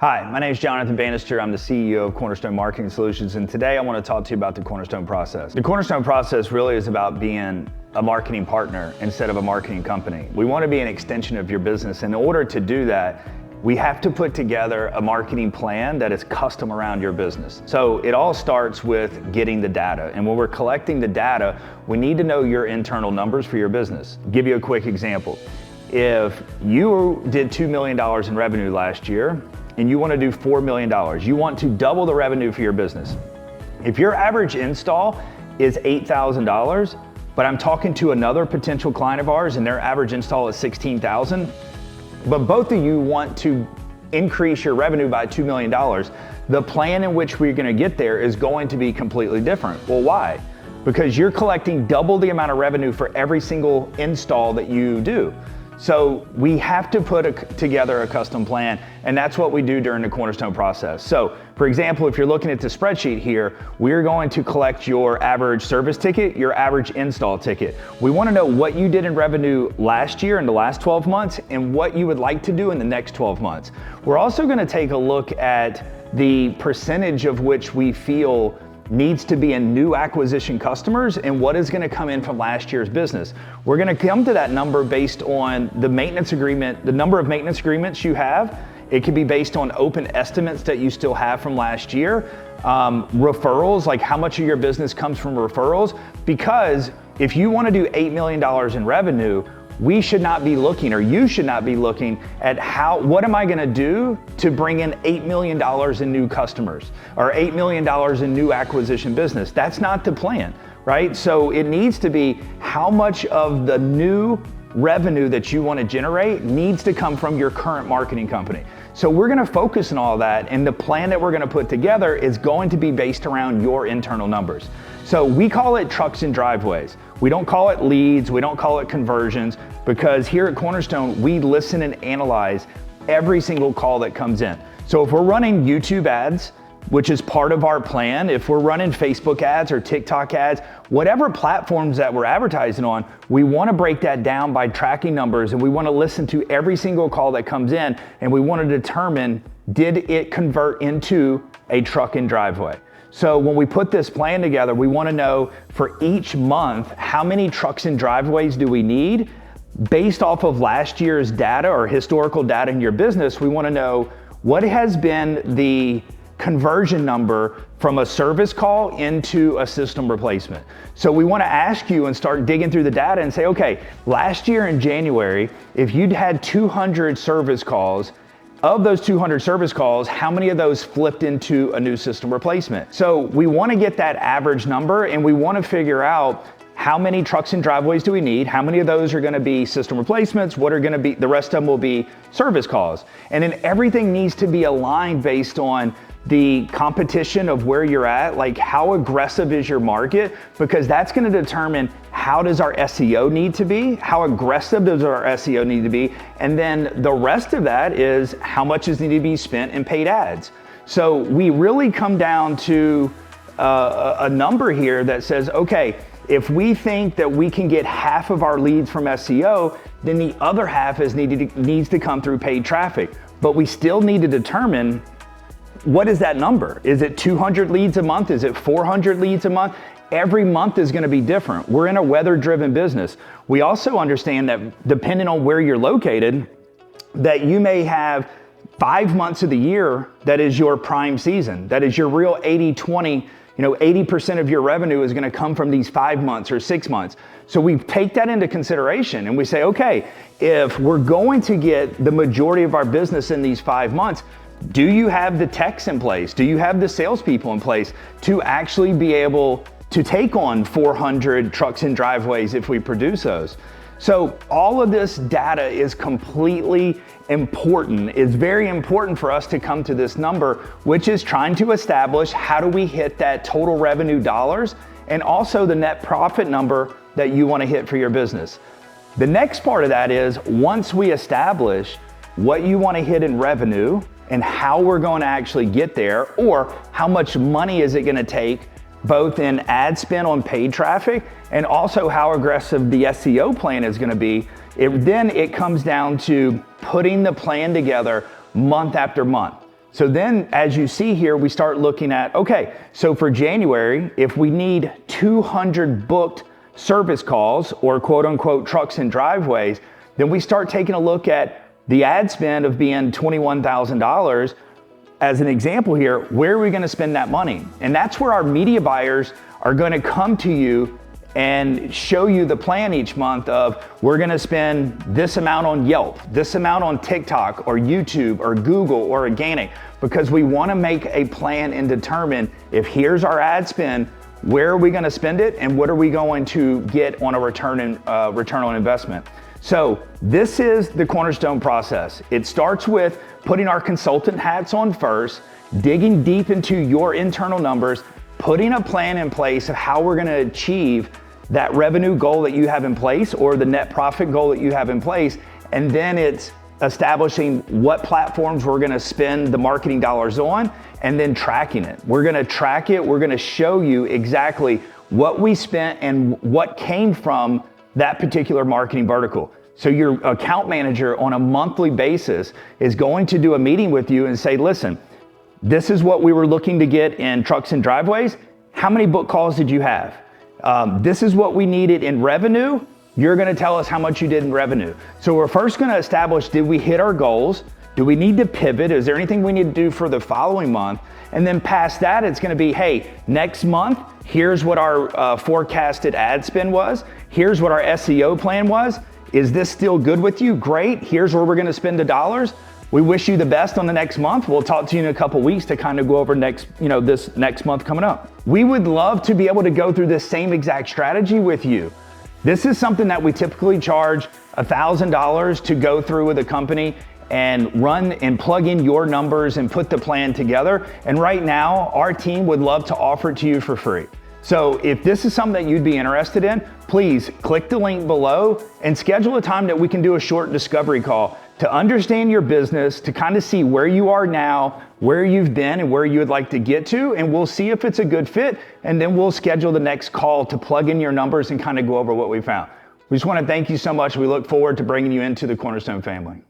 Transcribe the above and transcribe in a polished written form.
Hi, my name is Jonathan Bannister. I'm the CEO of Cornerstone Marketing Solutions, and today I want to talk to you about the Cornerstone process. The Cornerstone process really is about being a marketing partner instead of a marketing company. We want to be an extension of your business. In order to do that, we have to put together a marketing plan that is custom around your business. So it all starts with getting the data. And when we're collecting the data, we need to know your internal numbers for your business. I'll give you a quick example. If you did $2 million in revenue last year, and you want to do $4 million, you want to double the revenue for your business. If your average install is $8,000, but I'm talking to another potential client of ours and their average install is $16,000, but both of you want to increase your revenue by $2 million, the plan in which we're going to get there is going to be completely different. Well, why? Because you're collecting double the amount of revenue for every single install that you do. So we have to put together a custom plan, and that's what we do during the Cornerstone process. So for example, if you're looking at the spreadsheet here, we're going to collect your average service ticket, your average install ticket. We want to know what you did in revenue last year in the last 12 months and what you would like to do in the next 12 months. We're also going to take a look at the percentage of which we feel needs to be in new acquisition customers and what is going to come in from last year's business. We're going to come to that number based on the maintenance agreement, the number of maintenance agreements you have. It could be based on open estimates that you still have from last year. Referrals, like how much of your business comes from referrals, because if you want to do $8 million in revenue, we should not be looking, or you should not be looking at what am I gonna do to bring in $8 million in new customers or $8 million in new acquisition business. That's not the plan, right? So it needs to be how much of the new revenue that you wanna generate needs to come from your current marketing company. So we're gonna focus on all that, and the plan that we're gonna put together is going to be based around your internal numbers. So we call it trucks and driveways. We don't call it leads, we don't call it conversions, because here at Cornerstone, we listen and analyze every single call that comes in. So if we're running YouTube ads, which is part of our plan, if we're running Facebook ads or TikTok ads, whatever platforms that we're advertising on, we want to break that down by tracking numbers, and we want to listen to every single call that comes in, and we want to determine, did it convert into a truck and driveway? So when we put this plan together, we want to know for each month, how many trucks and driveways do we need? Based off of last year's data or historical data in your business, we want to know what has been the conversion number from a service call into a system replacement. So we want to ask you and start digging through the data and say, okay, last year in January, if you'd had 200 service calls, of those 200 service calls, how many of those flipped into a new system replacement? So we want to get that average number, and we want to figure out how many trucks and driveways do we need? How many of those are going to be system replacements? What are going to be, the rest of them will be service calls. And then everything needs to be aligned based on the competition of where you're at, like how aggressive is your market, because that's going to determine how does our SEO need to be, how aggressive does our SEO need to be, and then the rest of that is how much is needed to be spent in paid ads. So we really come down to a number here that says, okay, if we think that we can get half of our leads from SEO, then the other half needs to come through paid traffic. But we still need to determine, what is that number? Is it 200 leads a month? Is it 400 leads a month? Every month is going to be different. We're in a weather-driven business. We also understand that depending on where you're located, that you may have 5 months of the year that is your prime season. That is your real 80-20, 80% of your revenue is going to come from these 5 months or 6 months. So we take that into consideration and we say, okay, if we're going to get the majority of our business in these 5 months, do you have the techs in place? Do you have the salespeople in place to actually be able to take on 400 trucks and driveways if we produce those? So all of this data is completely important. It's very important for us to come to this number, which is trying to establish how do we hit that total revenue dollars and also the net profit number that you want to hit for your business. The next part of that is, once we establish what you want to hit in revenue and how we're going to actually get there, or how much money is it going to take both in ad spend on paid traffic and also how aggressive the SEO plan is going to be, then it comes down to putting the plan together month after month. So then, as you see here, we start looking at, okay, so for January, if we need 200 booked service calls or quote unquote trucks and driveways, then we start taking a look at the ad spend of being $21,000. As an example here, where are we going to spend that money? And that's where our media buyers are going to come to you and show you the plan each month of, we're going to spend this amount on Yelp, this amount on TikTok or YouTube or Google or organic, because we want to make a plan and determine if here's our ad spend, where are we going to spend it and what are we going to get on a return on investment. So this is the Cornerstone process. It starts with putting our consultant hats on first, digging deep into your internal numbers, putting a plan in place of how we're going to achieve that revenue goal that you have in place or the net profit goal that you have in place. And then it's establishing what platforms we're going to spend the marketing dollars on and then tracking it. We're going to track it. We're going to show you exactly what we spent and what came from that particular marketing vertical. So your account manager on a monthly basis is going to do a meeting with you and say, listen, this is what we were looking to get in trucks and driveways. How many book calls did you have? This is what we needed in revenue. You're going to tell us how much you did in revenue. So we're first going to establish, did we hit our goals? Do we need to pivot? Is there anything we need to do for the following month? And then past that, it's going to be, hey, next month, here's what our forecasted ad spend was. Here's what our SEO plan was. Is this still good with you? Great. Here's where we're going to spend the dollars. We wish you the best on the next month. We'll talk to you in a couple weeks to kind of go over this next month coming up. We would love to be able to go through this same exact strategy with you. This is something that we typically charge $1,000 to go through with a company and run and plug in your numbers and put the plan together. And right now, our team would love to offer it to you for free. So if this is something that you'd be interested in, please click the link below and schedule a time that we can do a short discovery call to understand your business, to kind of see where you are now, where you've been, and where you would like to get to. And we'll see if it's a good fit. And then we'll schedule the next call to plug in your numbers and kind of go over what we found. We just want to thank you so much. We look forward to bringing you into the Cornerstone family.